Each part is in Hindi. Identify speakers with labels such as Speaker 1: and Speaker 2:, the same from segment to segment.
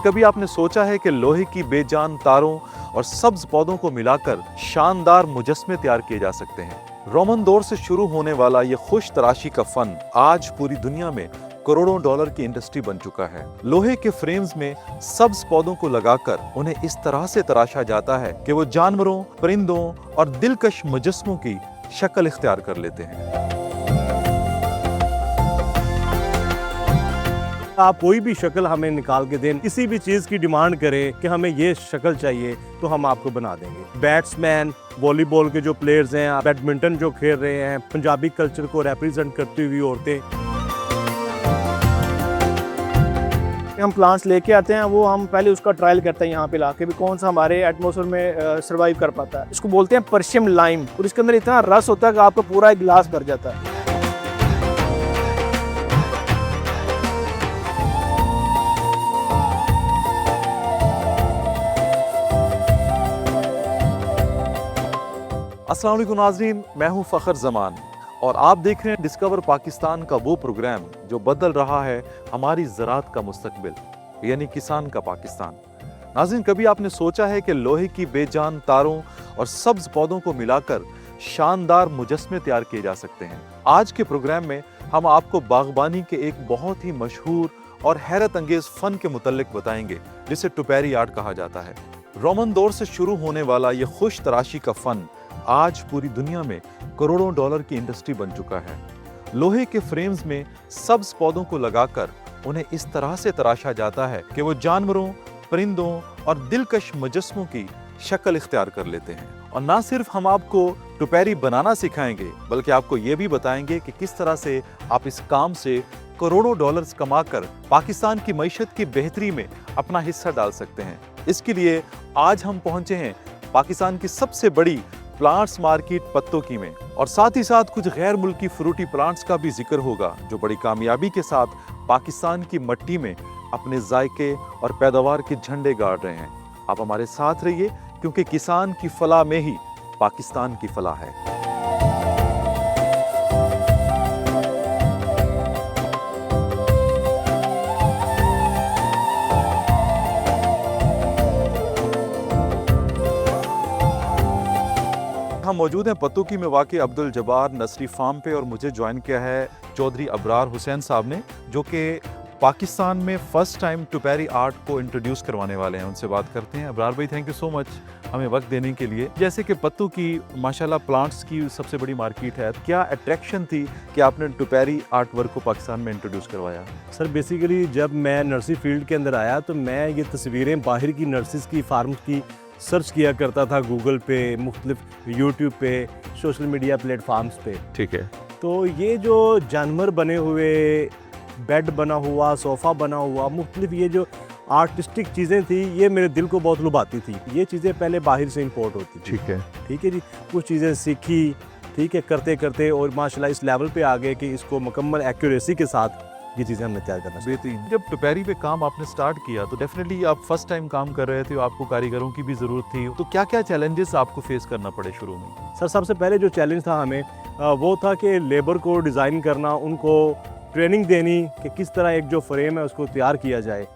Speaker 1: कभी आपने सोचा है कि लोहे की बेजान तारों और सब्ज पौधों को मिलाकर शानदार मुजस्मे तैयार किए जा सकते हैं। रोमन दौर से शुरू होने वाला ये खुश तराशी का फन आज पूरी दुनिया में करोड़ों डॉलर की इंडस्ट्री बन चुका है। लोहे के फ्रेम्स में सब्ज पौधों को लगाकर उन्हें इस तरह से तराशा जाता है कि वो जानवरों, परिंदों और दिलकश मुजस्मों की शक्ल इख्तियार कर लेते हैं।
Speaker 2: आप कोई भी शक्ल हमें निकाल के दें, किसी भी चीज़ की डिमांड करें कि हमें ये शक्ल चाहिए तो हम आपको बना देंगे। बैट्समैन, वॉलीबॉल के जो प्लेयर्स हैं, बैडमिंटन जो खेल रहे हैं, पंजाबी कल्चर को रिप्रेजेंट करती हुई औरतें।
Speaker 3: हम प्लांट्स लेके आते हैं, वो हम पहले उसका ट्रायल करते हैं यहाँ पे लाके भी कौन सा हमारे एटमॉस्फेयर में सर्वाइव कर पाता है। इसको बोलते हैं पर्शियम लाइम, और इसके अंदर इतना रस होता है कि आपका पूरा एक गिलास भर जाता है।
Speaker 1: अस्सलाम वालेकुम नाज़रीन, मैं हूं फ़खर ज़मान और आप देख रहे हैं डिस्कवर पाकिस्तान का वो प्रोग्राम जो बदल रहा है हमारी ज़राअत का मुस्तकबिल, यानी किसान का पाकिस्तान। नाज़रीन, कभी आपने सोचा है कि लोहे की बेजान तारों और सब्ज पौधों को मिलाकर शानदार मुजस्मे तैयार किए जा सकते हैं? आज के प्रोग्राम में हम आपको बागबानी के एक बहुत ही मशहूर और हैरत अंगेज फ़न के मुतल्लिक बताएंगे जिसे टुपेरी आर्ट कहा जाता है। रोमन दौर से शुरू होने वाला ये खुश तराशी का फ़न आज पूरी दुनिया में करोड़ों डॉलर की इंडस्ट्री बन चुका है। लोहे के फ्रेम्स में सब्ज पौधों को लगाकर उन्हें इस तरह से तराशा जाता है कि वो जानवरों, परिंदों और दिलकश मुजस्मों की शक्ल इख्तियार कर लेते हैं। और ना सिर्फ हम आपको टुपेरी बनाना सिखाएंगे, बल्कि आपको ये भी बताएंगे कि किस तरह से आप इस काम से करोड़ों डॉलर्स कमाकर पाकिस्तान की मईशत की बेहतरी में अपना हिस्सा डाल सकते हैं। इसके लिए आज हम पहुंचे हैं पाकिस्तान की सबसे बड़ी प्लांट्स मार्केट पत्तोकी में, और साथ ही साथ कुछ गैर मुल्की फ्रूटी प्लांट्स का भी जिक्र होगा जो बड़ी कामयाबी के साथ पाकिस्तान की मिट्टी में अपने जायके और पैदावार के झंडे गाड़ रहे हैं। आप हमारे साथ रहिए, क्योंकि किसान की फलाह में ही पाकिस्तान की फलाह है। हम मौजूद हैं पत्तोकी में वाक़ अब्दुल जब्बार नर्सरी फार्म पे, और मुझे ज्वाइन किया है चौधरी अबरार हुसैन साहब ने, जो कि पाकिस्तान में फ़र्स्ट टाइम टुपेरी आर्ट को इंट्रोड्यूस करवाने वाले हैं। उनसे बात करते हैं। अबरार भाई, थैंक यू सो मच हमें वक्त देने के लिए। जैसे कि पत्तोकी माशाल्लाह प्लांट्स की सबसे बड़ी मार्केट है, क्या अट्रैक्शन थी कि आपने टुपेरी आर्ट वर्क को पाकिस्तान में इंट्रोड्यूस करवाया?
Speaker 2: सर बेसिकली जब मैं नर्सरी फील्ड के अंदर आया तो मैं ये तस्वीरें बाहर की नर्सरीज़ की, फार्म्स की सर्च किया करता था गूगल पे, मुख्तलिफ यूट्यूब पे, सोशल मीडिया प्लेटफार्म्स पे।
Speaker 1: ठीक है।
Speaker 2: तो ये जो जानवर बने हुए, बेड बना हुआ, सोफ़ा बना हुआ, मुख्तलिफ ये जो आर्टिस्टिक चीज़ें थी, ये मेरे दिल को बहुत लुभाती थी। ये चीज़ें पहले बाहर से इंपोर्ट होती थी। ठीक है जी। कुछ चीज़ें सीखी, ठीक है, करते करते और माशाल्लाह इस लेवल पे आ गए कि इसको मुकम्मल एक्यूरेसी के साथ ये चीज़ें हमने तैयार करना।
Speaker 1: बेहतरीन। जब टुपेरी पे काम आपने स्टार्ट किया तो डेफिनेटली आप फर्स्ट टाइम काम कर रहे थे, आपको कारीगरों की भी ज़रूरत थी, तो क्या क्या चैलेंजेस आपको फेस करना पड़े शुरू में?
Speaker 2: सर सबसे पहले जो चैलेंज था हमें वो था कि लेबर को डिज़ाइन करना, उनको ट्रेनिंग देनी कि किस तरह एक जो फ्रेम है उसको तैयार किया जाए।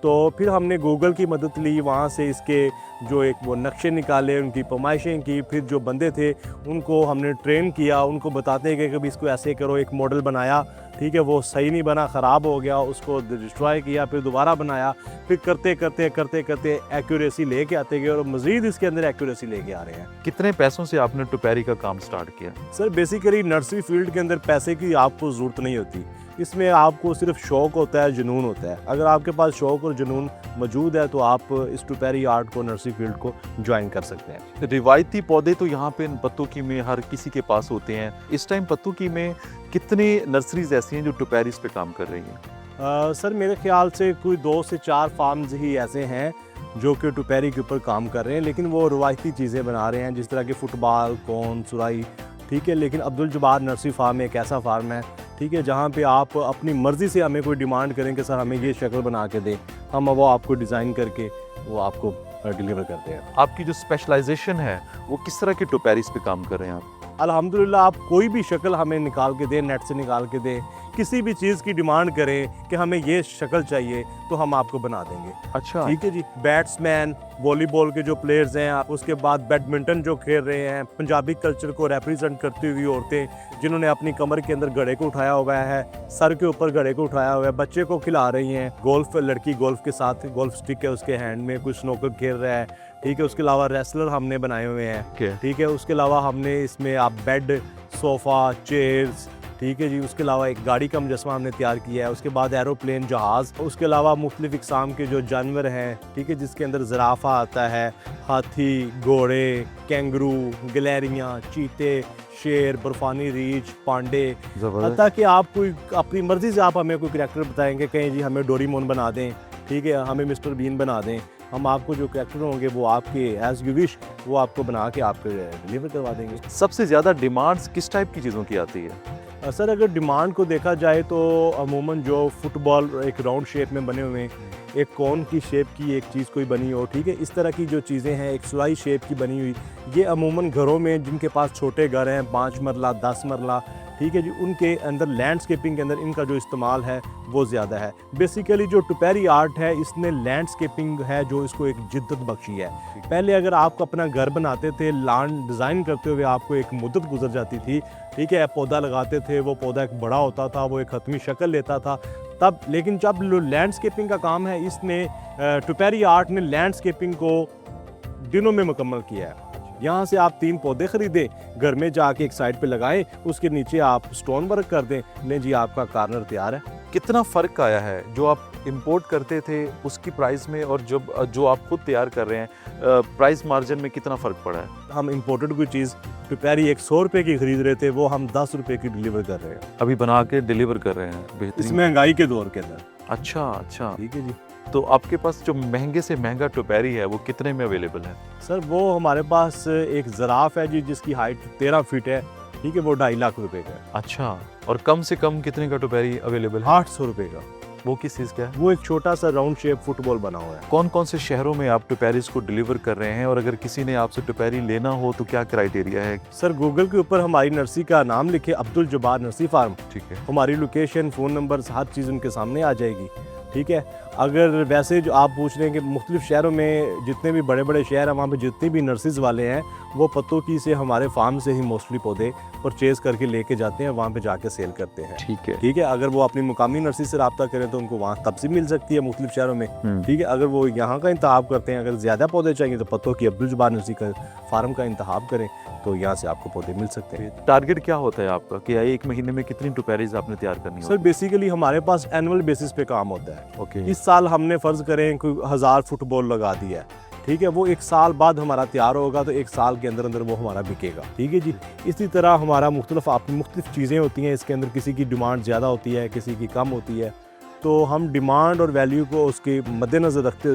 Speaker 2: तो फिर हमने गूगल की मदद ली, वहाँ से इसके जो एक वो नक्शे निकाले, उनकी पैमाइशें की, फिर जो बंदे थे उनको हमने ट्रेन किया, उनको बताते कि कभी इसको ऐसे करो, एक मॉडल बनाया, ठीक है, वो सही नहीं बना, ख़राब हो गया, उसको डिस्ट्रॉय किया, फिर दोबारा बनाया, फिर करते करते एक्यूरेसी लेके आते गए और मज़ीद इसके अंदर एक्यूरेसी लेके आ रहे हैं।
Speaker 1: कितने पैसों से आपने टुपेरी का काम स्टार्ट किया?
Speaker 2: सर बेसिकली नर्सरी फील्ड के अंदर पैसे की आपको ज़रूरत नहीं होती, इसमें आपको सिर्फ शौक़ होता है, जुनून होता है। अगर आपके पास शौक़ और जुनून मौजूद है तो आप इस टुपेरी आर्ट को, नर्सरी फील्ड को ज्वाइन कर सकते हैं।
Speaker 1: रिवायती पौधे तो यहाँ पे पत्तोकी में हर किसी के पास होते हैं। इस टाइम पत्तोकी में कितनी नर्सरीज ऐसी हैं जो टुपेरीज पे काम कर रही हैं?
Speaker 2: सर मेरे ख्याल से कोई 2 से 4 फार्म्स ही ऐसे हैं जो कि टुपेरी के ऊपर काम कर रहे हैं, लेकिन वो रवायती चीज़ें बना रहे हैं जिस तरह के फुटबॉल, कोन, सुराई, ठीक है। लेकिन अब्दुल जब्बार नर्सरी फार्म एक ऐसा फार्म है, ठीक है, जहाँ पे आप अपनी मर्ज़ी से हमें कोई डिमांड करें कि सर हमें ये शक्ल बना के दें, हम वो आपको डिज़ाइन करके वो आपको डिलीवर करते हैं।
Speaker 1: आपकी जो स्पेशलाइजेशन है वो किस तरह के टुपेरीज पे काम कर रहे हैं आप?
Speaker 2: अल्हम्दुलिल्लाह आप कोई भी शक्ल हमें निकाल के दें, नेट से निकाल के दें, किसी भी चीज़ की डिमांड करें कि हमें ये शक्ल चाहिए तो हम आपको बना देंगे।
Speaker 1: अच्छा,
Speaker 2: ठीक है जी। बैट्समैन, वॉलीबॉल के जो प्लेयर्स हैं, उसके बाद बैडमिंटन जो खेल रहे हैं, पंजाबी कल्चर को रिप्रेजेंट करती हुई औरतें जिन्होंने अपनी कमर के अंदर घड़े को उठाया हुआ है, सर के ऊपर घड़े को उठाया हुआ है, बच्चे को खिला रही हैं, गोल्फ, लड़की गोल्फ के साथ गोल्फ स्टिक है उसके हैंड में, कुछ स्नोकर खेल रहा है। ठीक है, उसके अलावा रेसलर हमने बनाए हुए हैं। ठीक है, उसके अलावा हमने इसमें आप बेड, सोफ़ा, चेयर्स, ठीक है जी, उसके अलावा एक गाड़ी का मुजस्मा हमने तैयार किया है। उसके बाद एरोप्लेन, जहाज़, उसके अलावा मुख्तलिफ इक़साम के जो जानवर हैं, ठीक है, जिसके अंदर ज़राफ़ा आता है, हाथी, घोड़े, कैंगरू, गिलहरियाँ, चीते, शेर, बर्फ़ानी रीछ, पांडे, हत्ता कि आप कोई अपनी मर्ज़ी से आप हमें कोई करैक्टर बताएंगे, कहें जी हमें डोरेमोन बना दें, ठीक है, हमें मिस्टर बीन बना दें, हम आपको जो करैक्टर होंगे वो आपके एज़ यू विश वो आपको बना के आपको डिलीवर करवा देंगे।
Speaker 1: सबसे ज़्यादा डिमांड्स किस टाइप की चीज़ों की आती है?
Speaker 2: सर अगर डिमांड को देखा जाए तो अमूमन जो फुटबॉल एक राउंड शेप में बने हुए, एक कौन की शेप की एक चीज़ कोई बनी हो, ठीक है, इस तरह की जो चीज़ें हैं, एक सुराही शेप की बनी हुई, ये अमूमन घरों में जिनके पास छोटे घर हैं, 5 मरला 10 मरला, ठीक है जी, उनके अंदर लैंडस्केपिंग के अंदर इनका जो इस्तेमाल है वो ज़्यादा है। बेसिकली जो टुपेरी आर्ट है इसने लैंडस्केपिंग है जो इसको एक जिद्दत बख्शी है। पहले अगर आप अपना घर बनाते थे, लैंड डिज़ाइन करते हुए आपको एक मुद्दत गुजर जाती थी, ठीक है, पौधा लगाते थे, वो पौधा एक बड़ा होता था, वो एक हतमी शक्ल लेता था तब, लेकिन जब लैंडस्केपिंग का काम है, इसने टुपेरी आर्ट ने लैंडस्केपिंग को दिनों में मुकम्मल किया है। यहाँ से आप 3 पौधे खरीदें, घर में जाके एक साइड पे लगाएं, उसके नीचे आप स्टोन वर्क कर दें, लें जी आपका कार्नर तैयार है।
Speaker 1: कितना फ़र्क आया है जो आप इंपोर्ट करते थे उसकी प्राइस में और जो आप खुद तैयार कर रहे हैं, प्राइस मार्जिन में कितना फ़र्क पड़ा है?
Speaker 2: हम इंपोर्टेड कोई चीज़ टुपेरी 100 रुपये की खरीद रहे थे, वो हम 10 रुपये की डिलीवर कर रहे हैं,
Speaker 1: अभी बना के डिलीवर कर रहे हैं।
Speaker 2: इस
Speaker 1: बेहतरीन।
Speaker 2: महंगाई के दौर के अंदर।
Speaker 1: अच्छा,
Speaker 2: ठीक है जी।
Speaker 1: तो आपके पास जो महंगे से महंगा टुपेरी है वो कितने में अवेलेबल है?
Speaker 2: सर वो हमारे पास एक ज़राफ़ है जी जिसकी हाइट 13 फीट है, ठीक है, वो 2.5 लाख रुपए का है।
Speaker 1: अच्छा, और कम से कम कितने का टुपेरी अवेलेबल है?
Speaker 2: 800 रुपये का।
Speaker 1: वो किस चीज़ का है?
Speaker 2: वो एक छोटा सा राउंड शेप फुटबॉल बना हुआ है।
Speaker 1: कौन कौन से शहरों में आप टुपेरीज को डिलीवर कर रहे हैं, और अगर किसी ने आपसे टुपेरी लेना हो तो क्या क्राइटेरिया है?
Speaker 2: सर गूगल के ऊपर हमारी नर्सरी का नाम लिखे, अब्दुल जब्बार नर्सरी फार्म,
Speaker 1: ठीक है,
Speaker 2: हमारी लोकेशन, फ़ोन नंबर, हर चीज़ उनके सामने आ जाएगी। ठीक है, अगर वैसे जो आप पूछ रहे हैं कि मुख्तलिफ शहरों में जितने भी बड़े बड़े शहर हैं वहाँ पे जितने भी नर्सरीज़ वाले हैं वो पत्तों की से हमारे फार्म से ही मोस्टली पौधे परचेज़ करके लेके जाते हैं, वहाँ पे जाके सेल करते हैं। ठीक है, अगर वो अपनी मुकामी नर्सरी से रब्ता करें तो उनको वहाँ तब से मिल सकती है मुख्तलिफ शहरों में। ठीक है, अगर वो यहाँ का इंतखाब करते हैं, अगर ज़्यादा पौधे चाहिए तो पत्तों की अब्दुल जब्बार नर्सरी का फार्म का इंतखाब करें तो यहाँ से आपको पौधे मिल सकते हैं।
Speaker 1: टारगेट क्या होता है आपका कि एक महीने में कितनी टुपेरीज आपने तैयार करनी है?
Speaker 2: सर बेसिकली हमारे पास एनुअल बेसिस पे काम होता है।
Speaker 1: ओके,
Speaker 2: इस साल हमने फ़र्ज़ करें कोई 1000 फुटबॉल लगा दिया है, ठीक है, वो 1 साल बाद हमारा तैयार होगा तो 1 साल के अंदर अंदर वो हमारा बिकेगा। ठीक है जी, इसी तरह हमारा मुख्तलिफ चीज़ें होती हैं, इसके अंदर किसी की डिमांड ज़्यादा होती है, किसी की कम होती है, तो हम डिमांड और वैल्यू को उसके मद्देनज़र रखते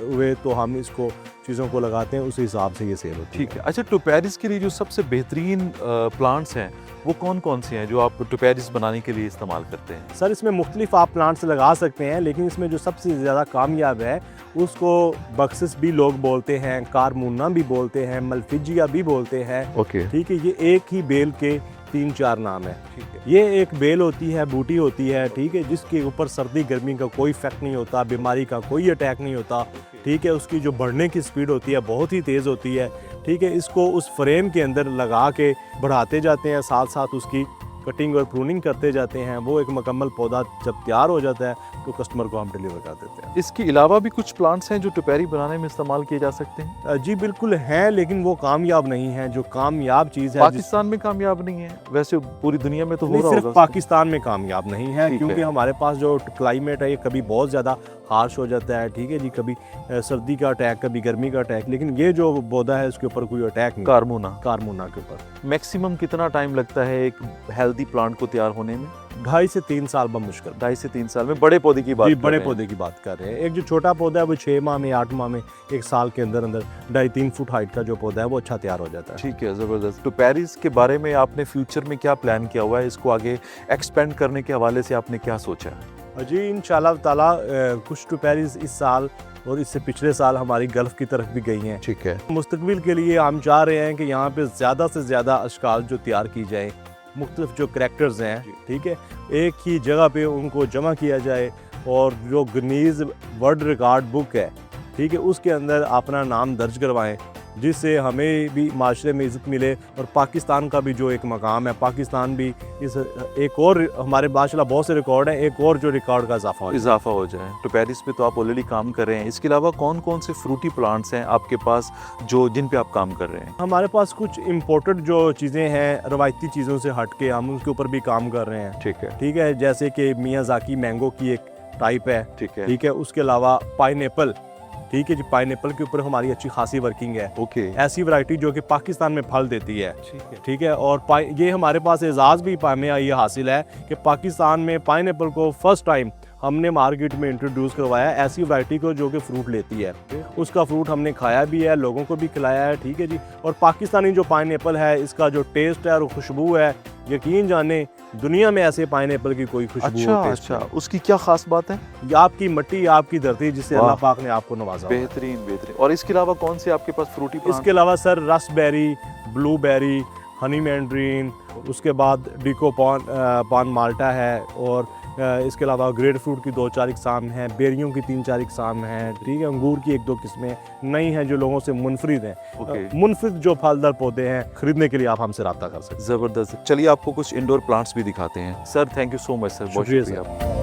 Speaker 2: हुए तो हम इसको चीज़ों को लगाते हैं, उस हिसाब से ये सेल होती है।
Speaker 1: ठीक है। अच्छा, टुपेरीज के लिए जो सबसे बेहतरीन प्लांट्स हैं वो कौन कौन से हैं जो आप टुपेरीज बनाने के लिए इस्तेमाल करते हैं?
Speaker 2: सर इसमें मुख्तलिफ आप प्लांट्स लगा सकते हैं, लेकिन इसमें जो सबसे ज़्यादा कामयाब है उसको बक्सिस भी लोग बोलते हैं, कारमुना भी बोलते हैं, मलफिजिया भी बोलते हैं।
Speaker 1: ओके,
Speaker 2: ठीक है, ये एक ही बेल के 3-4 नाम है। ठीक है, ये एक बेल होती है, बूटी होती है, ठीक है, जिसके ऊपर सर्दी गर्मी का कोई इफेक्ट नहीं होता, बीमारी का कोई अटैक नहीं होता। ठीक है, उसकी जो बढ़ने की स्पीड होती है बहुत ही तेज़ होती है। ठीक है, इसको उस फ्रेम के अंदर लगा के बढ़ाते जाते हैं, साथ साथ उसकी कटिंग और प्रूनिंग करते जाते हैं। वो एक मुकम्मल पौधा जब तैयार हो जाता है तो कस्टमर को हम डिलीवर कर देते हैं।
Speaker 1: इसके अलावा भी कुछ प्लांट्स हैं जो टुपेरी बनाने में इस्तेमाल किए जा सकते हैं?
Speaker 2: जी बिल्कुल हैं, लेकिन वो कामयाब नहीं है। जो कामयाब चीज़ है
Speaker 1: पाकिस्तान में कामयाब नहीं है, वैसे पूरी दुनिया में तो हो
Speaker 2: नहीं,
Speaker 1: रहा
Speaker 2: सिर्फ
Speaker 1: होगा।
Speaker 2: पाकिस्तान में कामयाब नहीं है, क्योंकि हमारे पास जो क्लाइमेट है ये कभी बहुत ज़्यादा हार्श हो जाता है। ठीक है जी, कभी सर्दी का अटैक, कभी गर्मी का अटैक, लेकिन ये जो पौधा है उसके ऊपर कोई अटैक नहीं। कारमुना के ऊपर
Speaker 1: मैक्सिमम कितना टाइम लगता है एक हेल्दी प्लांट को तैयार होने में?
Speaker 2: 2.5 से 3 साल बमुश्किल।
Speaker 1: 2.5 से 3 साल में बड़े पौधे की बात
Speaker 2: जी,
Speaker 1: कर
Speaker 2: बड़े
Speaker 1: रहे हैं।
Speaker 2: पौधे की बात कर रहे हैं। एक जो छोटा पौधा है वो 6 माह में, 8 माह में, 1 साल के अंदर अंदर 2.5-3 फुट हाइट का जो पौधा है वो अच्छा तैयार हो जाता है।
Speaker 1: ठीक है, ज़बरदस्त। टुपेरीज के बारे में आपने फ्यूचर में क्या प्लान किया हुआ है? इसको आगे एक्सपेंड करने के हवाले से आपने क्या सोचा है?
Speaker 2: जी इंशाल्लाह ताला कुछ टुपेरीज इस साल और इससे पिछले साल हमारी गल्फ़ की तरफ भी गई हैं।
Speaker 1: ठीक है,
Speaker 2: मुस्तकबिल के लिए हम चाह रहे हैं कि यहाँ पे ज़्यादा से ज़्यादा अशकाल जो तैयार की जाए, मुख्तलिफ जो करैक्टर्स हैं, ठीक है, एक ही जगह पे उनको जमा किया जाए और जो गिनीज वर्ल्ड रिकॉर्ड बुक है, ठीक है, उसके अंदर अपना नाम दर्ज करवाएं, जिससे हमें भी माशरे में इज़्ज़त मिले और पाकिस्तान का भी जो एक मकाम है, पाकिस्तान भी इस एक और हमारे माशाल्लाह बहुत से रिकॉर्ड हैं, एक और जो रिकॉर्ड का
Speaker 1: इजाफा हो जाए। तो पेरिस पे तो आप ऑलरेडी काम कर रहे हैं, इसके अलावा कौन कौन से फ्रूटी प्लांट्स हैं आपके पास जो जिन पे आप काम कर रहे हैं?
Speaker 2: हमारे पास कुछ इम्पोर्टेड जो चीज़ें हैं, रवायती चीज़ों से हट के हम उसके ऊपर भी काम कर रहे हैं, ठीक है, जैसे कि मियाज़ाकी मैंगो की एक टाइप है, ठीक है, उसके अलावा पाइनएप्पल, ठीक है जी, पाइनएप्पल के ऊपर हमारी अच्छी खासी वर्किंग है, ऐसी वैरायटी जो कि पाकिस्तान में फल देती है, ठीक है, और ये हमारे पास एजाज़ भी हमें ये हासिल है कि पाकिस्तान में पाइनएप्पल को फर्स्ट टाइम हमने मार्केट में इंट्रोड्यूस करवाया ऐसी वैरायटी को जो कि फ्रूट लेती है, उसका फ्रूट हमने खाया भी है, लोगों को भी खिलाया है, ठीक है जी। और पाकिस्तानी जो पाइनएप्पल है, इसका जो टेस्ट है और खुशबू है, यकीन जाने दुनिया में ऐसे पाइनएप्पल की कोई खुशबू
Speaker 1: अच्छा, उसकी क्या खास बात है?
Speaker 2: ये आपकी मिट्टी, आपकी धरती, जिससे अल्लाह पाक ने आपको नवाजा।
Speaker 1: बेहतरीन। और इसके अलावा कौन से आपके पास फ्रूटी प्लांट?
Speaker 2: इसके अलावा sir raspberry, blueberry, honey mandarin, उसके बाद डिको पान माल्टा है, और इसके अलावा ग्रेड फ्रूट की 2-4 इकसाम हैं, बेरियों की 3-4 इकसाम हैं, ठीक है, अंगूर की 1-2 किस्में नई हैं जो लोगों से मुनफरिद हैं। मुनफरिद जो फलदार पौधे हैं, खरीदने के लिए आप हमसे रब्ता कर सकते हैं।
Speaker 1: ज़बरदस्त। चलिए आपको कुछ इंडोर प्लांट्स भी दिखाते हैं। Sir thank you so much sir, बहुत शुक्रिया।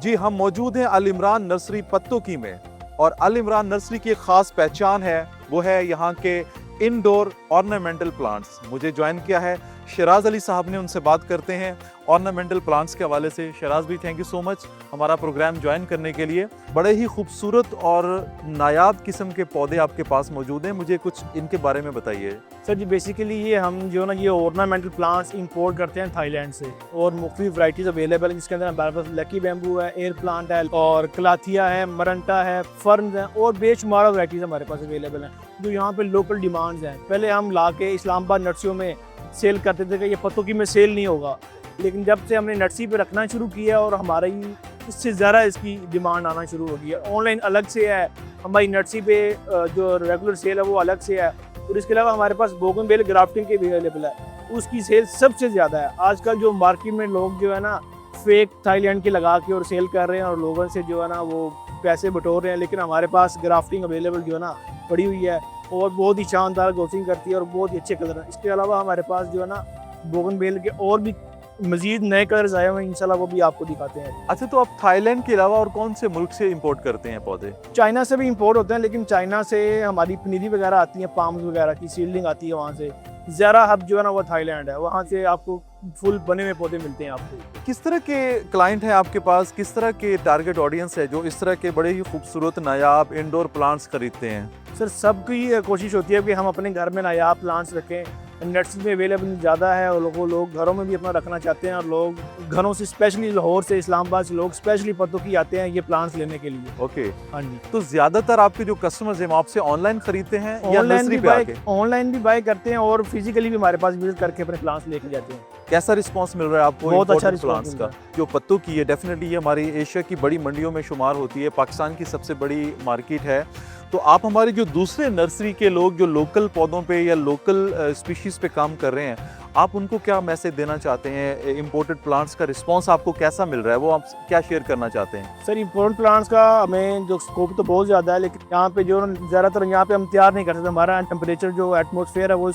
Speaker 1: जी हम मौजूद हैं अल इमरान नर्सरी पत्तोकी में, और अल इमरान नर्सरी की एक ख़ास पहचान है, वो है यहाँ के इंडोर ऑर्नामेंटल प्लांट्स। मुझे ज्वाइन किया है शराज अली साहब ने, उनसे बात करते हैं ऑर्नामेंटल प्लांट्स के हवाले से। शराज भी थैंक यू सो मच हमारा प्रोग्राम ज्वाइन करने के लिए। बड़े ही खूबसूरत और नायाब किस्म के पौधे आपके पास मौजूद हैं, मुझे कुछ इनके बारे में बताइए।
Speaker 3: सर जी बेसिकली ये हम जो ना ये ऑर्नामेंटल प्लांट्स इंपोर्ट करते हैं थाईलैंड से, और मुख्तलिफ वैराइटीज़ अवेलेबल हैं, जिसके अंदर हमारे पास लकी बैम्बू है, एयर प्लांट है, और क्लाथिया है, मरंटा है, फर्न है, और बेशुमार वैराइटीज़ हमारे पास अवेलेबल हैं जो यहाँ पे लोकल डिमांड्स हैं। पहले हम ला के इस्लामाबाद नर्सरियों में सेल करते थे कि ये पत्तोकी में सेल नहीं होगा, लेकिन जब से हमने नर्सरी पे रखना शुरू किया और हमारा ही इससे ज़्यादा इसकी डिमांड आना शुरू हो गई है। ऑनलाइन अलग से है, हमारी नर्सरी पे जो रेगुलर सेल है वो अलग से है, और इसके अलावा हमारे पास बोगनवेल ग्राफ्टिंग के भी अवेलेबल है, उसकी सेल सबसे ज़्यादा है। आजकल जो मार्केट में लोग जो है ना फेक थाईलैंड के लगा के और सेल कर रहे हैं और लोगों से जो है ना वो पैसे बटोर रहे हैं, लेकिन हमारे पास ग्राफ्टिंग अवेलेबल जो है ना पड़ी हुई है और बहुत ही शानदार ग्रोथिंग करती है और बहुत ही अच्छे कलर हैं। इसके अलावा हमारे पास जो है ना बोगनवेल के और भी मजीद नए कलर्स आए हुए हैं, इंशाल्लाह वो भी आपको दिखाते हैं।
Speaker 1: अच्छा, तो आप थाईलैंड के अलावा और कौन से मुल्क से इंपोर्ट करते हैं पौधे?
Speaker 3: चाइना से भी इंपोर्ट होते हैं, लेकिन चाइना से हमारी पनीरी वगैरह आती है, पाम्स वगैरह की सीडलिंग आती है वहाँ से। ज़्यादा हब जो है ना वो थाईलैंड है, वहाँ से आपको फुल बने हुए पौधे मिलते हैं आपको।
Speaker 1: किस तरह के क्लाइंट हैं आपके पास, किस तरह के टारगेट ऑडियंस है जो इस तरह के बड़े ही खूबसूरत नायाब इंडोर प्लांट्स खरीदते हैं?
Speaker 3: सर सबकी कोशिश होती है कि हम अपने घर में नायाब प्लांट्स रखें। नर्सरी में अवेलेबल ज़्यादा है और लोग घरों में भी अपना रखना चाहते हैं, और लोग घरों से स्पेशली लाहौर से, इस्लामाबाद से लोग स्पेशली पत्तोकी आते हैं ये प्लांट्स लेने के लिए।
Speaker 1: ओके,
Speaker 3: हाँ जी।
Speaker 1: तो ज़्यादातर आपके जो कस्टमर्स हैं आपसे ऑनलाइन खरीदते हैं या नर्सरी पे आके?
Speaker 3: ऑनलाइन भी बाय करते हैं और फिजिकली भी हमारे पास विजिट करके अपने प्लांट्स लेके जाते हैं।
Speaker 1: कैसा रिस्पांस मिल रहा है आपको?
Speaker 3: बहुत अच्छा
Speaker 1: रिस्पांस का जो पत्तोकी है, डेफिनेटली ये हमारी एशिया की बड़ी मंडियों में शुमार होती है, पाकिस्तान की सबसे बड़ी मार्केट है। तो आप हमारे जो दूसरे नर्सरी के लोग जो लोकल पौधों पे या लोकल स्पीशीज़ पे काम कर रहे हैं, आप उनको क्या मैसेज देना चाहते हैं? इंपोर्टेड प्लांट्स का रिस्पांस आपको कैसा मिल रहा है, वो आप क्या शेयर करना चाहते हैं?
Speaker 3: सर इंपोर्टेड प्लांट्स का हमें जो स्कोप तो बहुत ज़्यादा है, लेकिन यहाँ पे जो ज़्यादातर यहाँ पे हम तैयार नहीं कर सकते। हमारा टेम्परेचर जो एटमॉस्फेयर है वो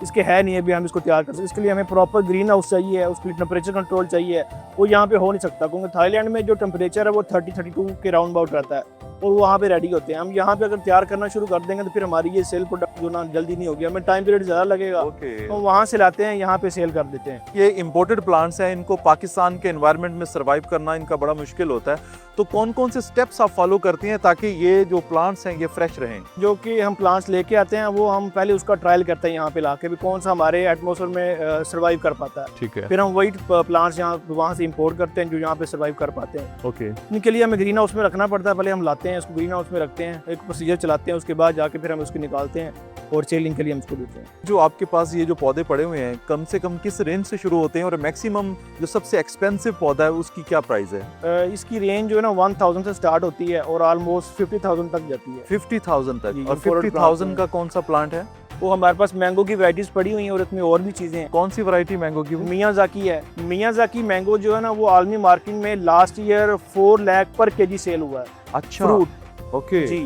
Speaker 3: इसके है नहीं है अभी हम इसको तैयार कर सकते। इसके लिए हमें प्रॉपर ग्रीन हाउस चाहिए है, उसके लिए टेम्परेचर कंट्रोल चाहिए, वो यहाँ पे हो नहीं सकता, क्योंकि थाईलैंड में जो टेम्परेचर है वो 30-32 के राउंड अबाउट रहता है और वहाँ पे रेडी होते हैं। हम यहाँ पे अगर तैयार करना शुरू कर देंगे तो फिर हमारी ये सेल प्रोडक्ट जो ना जल्दी नहीं होगी, हमें टाइम पीरियड ज़्यादा लगेगा। तो वहाँ से लाते हैं, यहाँ पे सेल कर देते हैं।
Speaker 1: ये इंपोर्टेड प्लांट्स हैं, इनको पाकिस्तान के एनवायरनमेंट में सर्वाइव करना इनका बड़ा मुश्किल होता है, तो कौन कौन से स्टेप्स आप फॉलो करती हैं ताकि ये जो प्लांट्स हैं ये फ्रेश रहें?
Speaker 3: जो कि हम प्लांट्स लेके आते हैं वो हम पहले उसका ट्रायल करते हैं यहाँ पे लाके भी कौन सा हमारे एटमॉस्फेयर में सर्वाइव कर पाता है।
Speaker 1: ठीक है।
Speaker 3: फिर हम वही प्लांट्स यहाँ वहाँ से इंपोर्ट करते हैं जो यहाँ पे सर्वाइव कर पाते हैं।
Speaker 1: ओके।
Speaker 3: इनके लिए हमें ग्रीन हाउस में रखना पड़ता है, पहले हम लाते हैं इसको ग्रीन हाउस में रखते हैं, एक प्रोसीजर चलाते हैं, उसके बाद जाके फिर हम उसको निकालते हैं और सेलिंग के लिए हम इसको देते हैं।
Speaker 1: जो आपके पास ये जो पौधे पड़े हुए हैं कम से कम किस रेंज से शुरू होते हैं और मैक्सिमम जो सबसे एक्सपेंसिव पौधा है उसकी क्या प्राइस है?
Speaker 3: इसकी रेंज जो है ना 1000 से स्टार्ट होती है और ऑलमोस्ट 50,000 तक जाती है।
Speaker 1: 50,000 तक।
Speaker 3: जी,
Speaker 1: और
Speaker 3: imported
Speaker 1: 50,000
Speaker 3: plant
Speaker 1: का कौन सा प्लांट है?
Speaker 3: वो हमारे पास मैंगो की वैराइटीज पड़ी हुई हैं और इसमें और भी चीज़ें हैं।
Speaker 1: कौन सी वैरायटी मैंगो की?
Speaker 3: मियाज़ाकी है। मियाज़ाकी मैंगो जो है ना वो आलमी मार्केट में लास्ट ईयर 4 लाख पर केजी सेल हुआ है।
Speaker 1: अच्छा,
Speaker 3: फ्रूट
Speaker 1: ओके
Speaker 3: जी।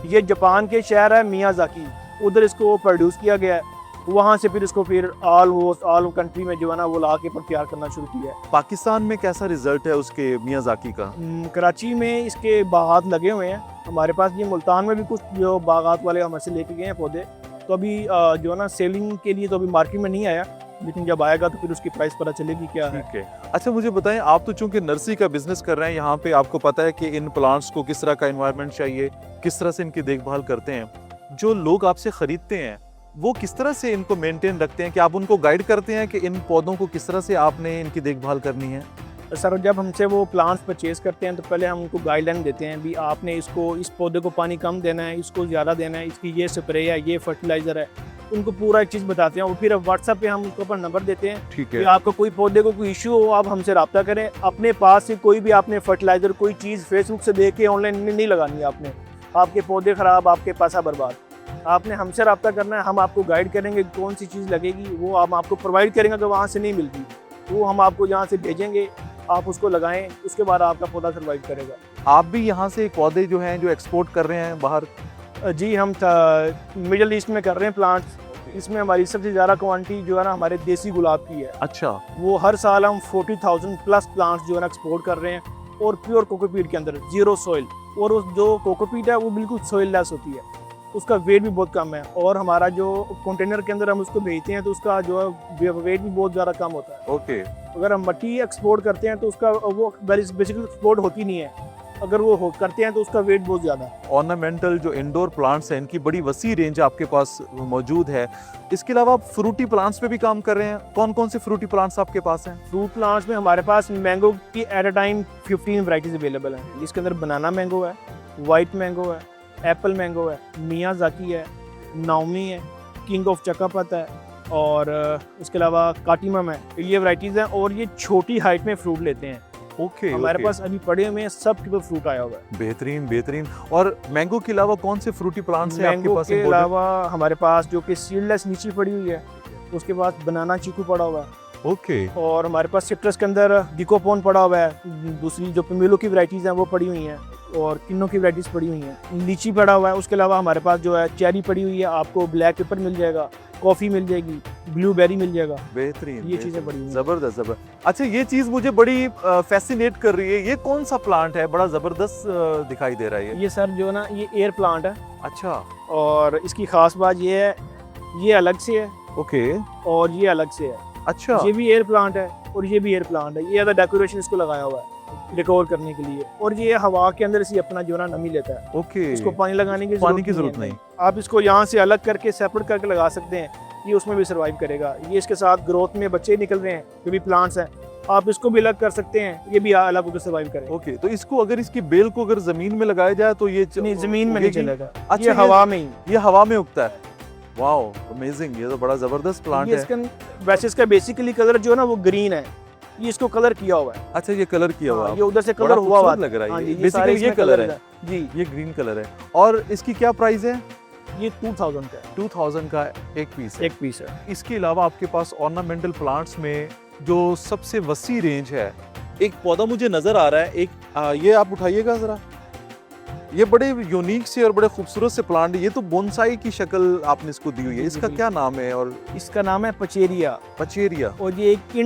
Speaker 3: ये जापान के शहर है मियाज़ाकी, उधर इसको प्रोड्यूस किया गया है। वहाँ से फिर इसको फिर ऑल कंट्री में जो है ना वो ला के पर तैयार करना शुरू किया है।
Speaker 1: पाकिस्तान में कैसा रिजल्ट है उसके मियाज़ाकी का?
Speaker 3: कराची में इसके बागात लगे हुए हैं हमारे पास। ये मुल्तान में भी कुछ जो बागात वाले हमसे लेके गए हैं पौधे, तो अभी जो है ना सेलिंग के लिए तो अभी मार्केट में नहीं आया, लेकिन जब आएगा तो फिर उसकी प्राइस पता चलेगी क्या है।
Speaker 1: ठीक है। अच्छा मुझे बताएं, आप तो चूंकि नर्सरी का बिजनेस कर रहे हैं, यहाँ पे आपको पता है कि इन प्लांट्स को किस तरह का एनवायरनमेंट चाहिए, किस तरह से इनकी देखभाल करते हैं। जो लोग आपसे खरीदते हैं वो किस तरह से इनको मेंटेन रखते हैं? कि आप उनको गाइड करते हैं कि इन पौधों को किस तरह से आपने इनकी देखभाल करनी है?
Speaker 3: सर जब हमसे वो प्लांट्स परचेज करते हैं तो पहले हम उनको गाइडलाइन देते हैं, भी आपने इसको इस पौधे को पानी कम देना है, इसको ज़्यादा देना है, इसकी ये स्प्रे है, ये फर्टिलाइज़र है, उनको पूरा एक चीज़ बताते हैं। और फिर व्हाट्सएप पे हम उसके ऊपर नंबर देते हैं
Speaker 1: ठीक
Speaker 3: कि
Speaker 1: है।
Speaker 3: आपको कोई पौधे को कोई इशू हो आप हमसे रब्ता करें। अपने पास से कोई भी आपने फर्टिलाइज़र कोई चीज़ फेसबुक से देख के ऑनलाइन नहीं लगानी है आपने। आपके पौधे ख़राब, आपके पैसा बर्बाद। आपने हमसे रब्ता करना है, हम आपको गाइड करेंगे कौन सी चीज़ लगेगी, वो हम आपको प्रोवाइड करेंगे। अगर वहाँ से नहीं मिलती वो हम आपको जहाँ से भेजेंगे, आप उसको लगाएं, उसके बाद आपका पौधा सर्वाइव करेगा।
Speaker 1: आप भी यहाँ से पौधे जो हैं जो एक्सपोर्ट कर रहे हैं बाहर?
Speaker 3: जी हम मिडल ईस्ट में कर रहे हैं प्लांट्स। इसमें हमारी सबसे ज़्यादा क्वांटिटी जो है ना हमारे देसी गुलाब की है।
Speaker 1: अच्छा,
Speaker 3: वो हर साल हम 40,000 प्लस प्लांट्स जो है ना एक्सपोर्ट कर रहे हैं, और प्योर कोकोपीट के अंदर, जीरो सॉइल। और उस जो कोकोपीट है वो बिल्कुल सॉइल लेस होती है, उसका वेट भी बहुत कम है। और हमारा जो कंटेनर के अंदर हम उसको भेजते हैं तो उसका जो है वेट भी बहुत ज़्यादा कम होता है।
Speaker 1: ओके।
Speaker 3: अगर हम मट्टी एक्सपोर्ट करते हैं तो उसका वो बेसिकली एक्सपोर्ट होती नहीं है, अगर वो करते हैं तो उसका वेट बहुत ज़्यादा है।
Speaker 1: ऑर्नामेंटल जो इंडोर प्लांट्स हैं इनकी बड़ी वसी रेंज आपके पास मौजूद है। इसके अलावा आप फ्रूटी प्लांट्स पे भी काम कर रहे हैं। कौन कौन से फ्रूटी प्लांट्स आपके पास हैं?
Speaker 3: फ्रूट प्लांट्स में हमारे पास मैंगो की at a time 15 varieties available हैं, जिसके अंदर बनाना मैंगो है, वाइट मैंगो है, एप्पल मैंगो है, मियाज़ाकी है, नाओमी है, किंग ऑफ चकापत है, और इसके अलावा काटीमम है। ये वैराइटीज़ हैं और ये छोटी हाइट में फ्रूट लेते हैं।
Speaker 1: ओके।
Speaker 3: हमारे पास अभी पड़े हुए हैं, सब के ऊपर फ्रूट आया हुआ है।
Speaker 1: बेहतरीन बेहतरीन। और मैंगो के अलावा कौन से फ्रूटी प्लांट्स हैं आपके
Speaker 3: मैंगो
Speaker 1: पास?
Speaker 3: के
Speaker 1: imported?
Speaker 3: अलावा हमारे पास जो कि सीडलेस लीची पड़ी हुई है, उसके बाद बनाना चीकू पड़ा हुआ है,
Speaker 1: ओके।
Speaker 3: और हमारे पास सिट्रस के अंदर गिकोपोन पड़ा हुआ है। दूसरी जो पोमेलो की वैराइटीज़ हैं वो पड़ी हुई हैं, और किन्नो की वैराइटीज़ पड़ी हुई हैं। लीची पड़ा हुआ है। उसके अलावा हमारे पास जो है चेरी पड़ी हुई है, आपको ब्लैक पेपर मिल जाएगा, कॉफ़ी मिल जाएगी, ब्लूबेरी मिल जाएगा।
Speaker 1: बेहतरीन।
Speaker 3: ये चीज़ें बड़ी हैं।
Speaker 1: जबरदस्त जबरदस्त। अच्छा ये चीज मुझे बड़ी फैसिनेट कर रही है। ये कौन सा प्लांट है? बड़ा जबरदस्त दिखाई दे रहा है
Speaker 3: ये सर जो है ना ये एयर प्लांट है,
Speaker 1: अच्छा,
Speaker 3: और इसकी खास बात ये है, ये अलग से है
Speaker 1: ओके।
Speaker 3: और ये अलग से है।
Speaker 1: अच्छा,
Speaker 3: ये भी एयर प्लांट है और ये भी एयर प्लांट है। ये ज़्यादा डेकोरेशन इसको लगाया हुआ है डेकोर करने के लिए, और ये हवा के अंदर से अपना जो है ना नमी लेता है।
Speaker 1: ओके।
Speaker 3: इसको पानी लगाने की
Speaker 1: पानी की
Speaker 3: है।
Speaker 1: जरूरत नहीं।
Speaker 3: आप इसको यहाँ से अलग करके सेपरेट करके लगा सकते हैं, ये उसमें भी सर्वाइव करेगा। ये इसके साथ ग्रोथ में बच्चे निकल रहे हैं जो भी प्लांट्स हैं, आप इसको भी अलग कर सकते हैं, ये भी अलग होकर सर्वाइव करेगा।
Speaker 1: ओके। तो इसको अगर इसकी बेल को अगर जमीन में लगाया जाए तो ये
Speaker 3: नहीं, जमीन में नहीं
Speaker 1: उगेगी?
Speaker 3: चलेगा।
Speaker 1: अच्छा,
Speaker 3: ये हवा में ही।
Speaker 1: ये हवा में उगता है। Wow, amazing. ये तो बड़ा जबरदस्त प्लांट
Speaker 3: ये
Speaker 1: है।
Speaker 3: इसका वैसे इसका बेसिकली कलर जो है ना वो ग्रीन है, ये इसको कलर किया हुआ है।
Speaker 1: अच्छा, ये कलर किया हुआ है।
Speaker 3: ये उधर से
Speaker 1: बड़ा
Speaker 3: कलर हुआ हुआ
Speaker 1: खूबसूरत लग रहा है।
Speaker 3: हाँ
Speaker 1: ये
Speaker 3: जी, सारे
Speaker 1: बेसिकली ये
Speaker 3: इसमें
Speaker 1: कलर है
Speaker 3: जी।
Speaker 1: ये ग्रीन कलर है। और इसकी क्या प्राइस है?
Speaker 3: ये 2000 का है,
Speaker 1: 2000 का एक पीस है।
Speaker 3: एक पीस है।
Speaker 1: इसके अलावा आपके पास ऑर्नामेंटल प्लांट्स में जो सबसे वसी रेंज है, एक पौधा मुझे नजर आ रहा है। ये आप उठाइएगा जरा। ये बड़े यूनिक से और बड़े खूबसूरत से प्लांट है। ये तो बोनसाई की शक्ल आपने इसको दी हुई है। इसका क्या नाम है? और
Speaker 3: इसका नाम है पचेरिया,
Speaker 1: पचेरिया।
Speaker 3: और ये एक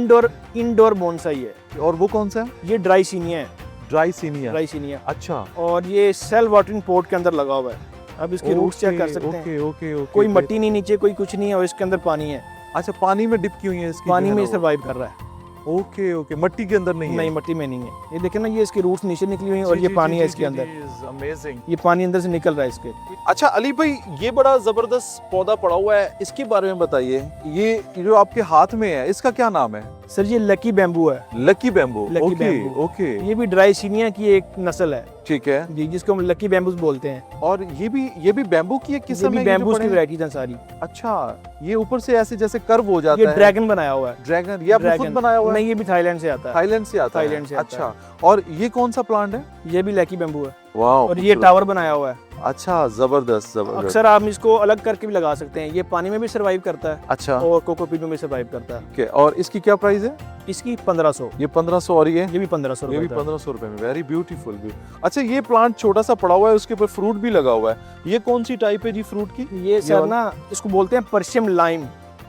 Speaker 3: इंडोर बोनसाई है।
Speaker 1: और वो कौन सा है?
Speaker 3: ये ड्राइसिनिया है,
Speaker 1: ड्राइसिनिया।
Speaker 3: ड्राइसिनिया।
Speaker 1: अच्छा,
Speaker 3: और ये सेल वाटरिंग पॉट के अंदर लगा हुआ है। अब इसके रूट्स चेक कर सकते हैं।
Speaker 1: Okay okay okay.
Speaker 3: कोई मट्टी नहीं नीचे, कोई कुछ नहीं है, और इसके अंदर पानी है।
Speaker 1: अच्छा, पानी में डिप की हुई है इसकी?
Speaker 3: पानी में सर्वाइव कर रहा है।
Speaker 1: Okay okay. मट्टी के अंदर नहीं है?
Speaker 3: नहीं, मट्टी में नहीं है। ये देखें ना, ये इसकी रूट्स नीचे निकली हुई हैं, और ये पानी है इसके अंदर।
Speaker 1: अमेजिंग।
Speaker 3: ये पानी अंदर से निकल रहा है इसके।
Speaker 1: अच्छा अली भाई, ये बड़ा जबरदस्त पौधा पड़ा हुआ है, इसके बारे में बताइए। ये जो आपके हाथ में है, इसका क्या नाम है?
Speaker 3: सर ये लकी बैम्बू है।
Speaker 1: Lucky bamboo.
Speaker 3: Lucky
Speaker 1: okay
Speaker 3: bamboo.
Speaker 1: Okay.
Speaker 3: ये भी ड्राइसिनिया की एक नस्ल है।
Speaker 1: ठीक है।
Speaker 3: जी, जिसको हम लकी बैम्बूज बोलते हैं।
Speaker 1: और ये भी बैम्बू की एक
Speaker 3: ये
Speaker 1: किस्म
Speaker 3: भी
Speaker 1: है, ये जो
Speaker 3: बैम्बूज
Speaker 1: पड़े
Speaker 3: की
Speaker 1: हैं?
Speaker 3: वैरायटीज हैं सारी।
Speaker 1: अच्छा, ये ऊपर से ऐसे जैसे कर्व हो जाता
Speaker 3: ये
Speaker 1: है।
Speaker 3: ड्रैगन बनाया हुआ है।
Speaker 1: ड्रैगन, ये आपने खुद
Speaker 3: ड्रैगन
Speaker 1: बनाया हुआ है?
Speaker 3: नहीं, ये भी थाईलैंड से आता है।
Speaker 1: थाईलैंड से आता है।
Speaker 3: थाईलैंड से आता
Speaker 1: अच्छा, और ये कौन सा प्लांट है?
Speaker 3: ये भी लकी बैम्बू है।
Speaker 1: वाह,
Speaker 3: और ये टावर बनाया हुआ है।
Speaker 1: अच्छा, जबरदस्त जबरदस्त।
Speaker 3: अक्सर आप इसको अलग करके भी लगा सकते हैं। ये पानी में भी सर्वाइव करता है
Speaker 1: अच्छा,
Speaker 3: और कोकोपीट में भी सर्वाइव करता है।
Speaker 1: ओके। और इसकी क्या प्राइस है?
Speaker 3: इसकी 1500।
Speaker 1: ये 1500, और ये
Speaker 3: ये भी 1500
Speaker 1: ये भी
Speaker 3: रुपए का।
Speaker 1: 1500 रुपए में। Very beautiful. अच्छा, ये प्लांट छोटा सा पड़ा हुआ है, उसके ऊपर फ्रूट भी लगा हुआ है। ये कौन सी टाइप है जी फ्रूट की?
Speaker 3: ये सर
Speaker 1: वाला?
Speaker 3: ना इसको बोलते हैं Persian lime.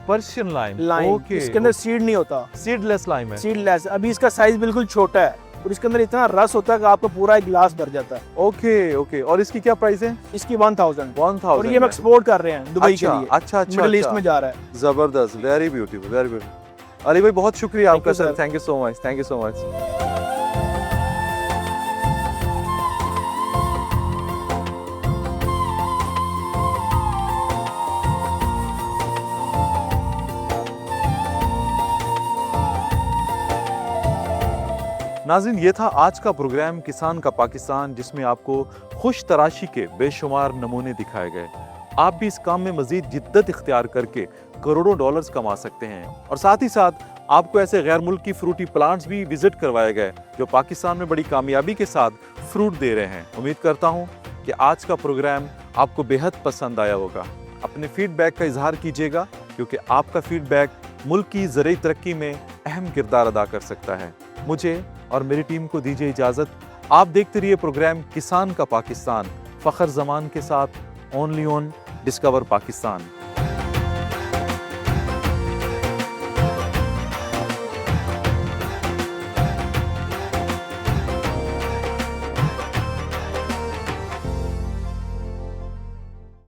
Speaker 1: Persian lime.
Speaker 3: Lime,
Speaker 1: okay.
Speaker 3: इसके अंदर सीड नहीं होता,
Speaker 1: सीडलेस लाइम है।
Speaker 3: सीडलेस। अभी इसका साइज बिल्कुल छोटा है और इसके अंदर इतना रस होता है कि आपका पूरा एक गिलास भर जाता है।
Speaker 1: Okay okay. और इसकी क्या प्राइस है?
Speaker 3: इसकी 1000।
Speaker 1: 1000।
Speaker 3: और ये हम एक्सपोर्ट कर रहे हैं दुबई के
Speaker 1: अच्छा
Speaker 3: लिए।
Speaker 1: अच्छा अच्छा,
Speaker 3: मिडिल ईस्ट
Speaker 1: अच्छा।
Speaker 3: में जा रहा है।
Speaker 1: जबरदस्त, very beautiful, very beautiful. Ali भाई, बहुत शुक्रिया
Speaker 3: Thank
Speaker 1: आपका
Speaker 3: you,
Speaker 1: sir.
Speaker 3: sir.
Speaker 1: Thank you so much, thank you so much. नाज़रीन, ये था आज का प्रोग्राम किसान का पाकिस्तान, जिसमें आपको खुश तराशी के बेशुमार नमूने दिखाए गए। आप भी इस काम में मजीद जिद्दत इख्तियार करके करोड़ों डॉलर्स कमा सकते हैं। और साथ ही साथ आपको ऐसे गैर मुल्क की फ्रूटी प्लांट्स भी विजिट करवाए गए जो पाकिस्तान में बड़ी कामयाबी के साथ फ्रूट दे रहे हैं। उम्मीद करता हूँ कि आज का प्रोग्राम आपको बेहद पसंद आया होगा। अपने फीडबैक का इजहार कीजिएगा, क्योंकि आपका फीडबैक मुल्क की ज़रूरी तरक्की में अहम किरदार अदा कर सकता है। मुझे और मेरी टीम को दीजिए इजाज़त। आप देखते रहिए प्रोग्राम किसान का पाकिस्तान फ़खर ज़मान के साथ, ओनली ऑन डिस्कवर पाकिस्तान।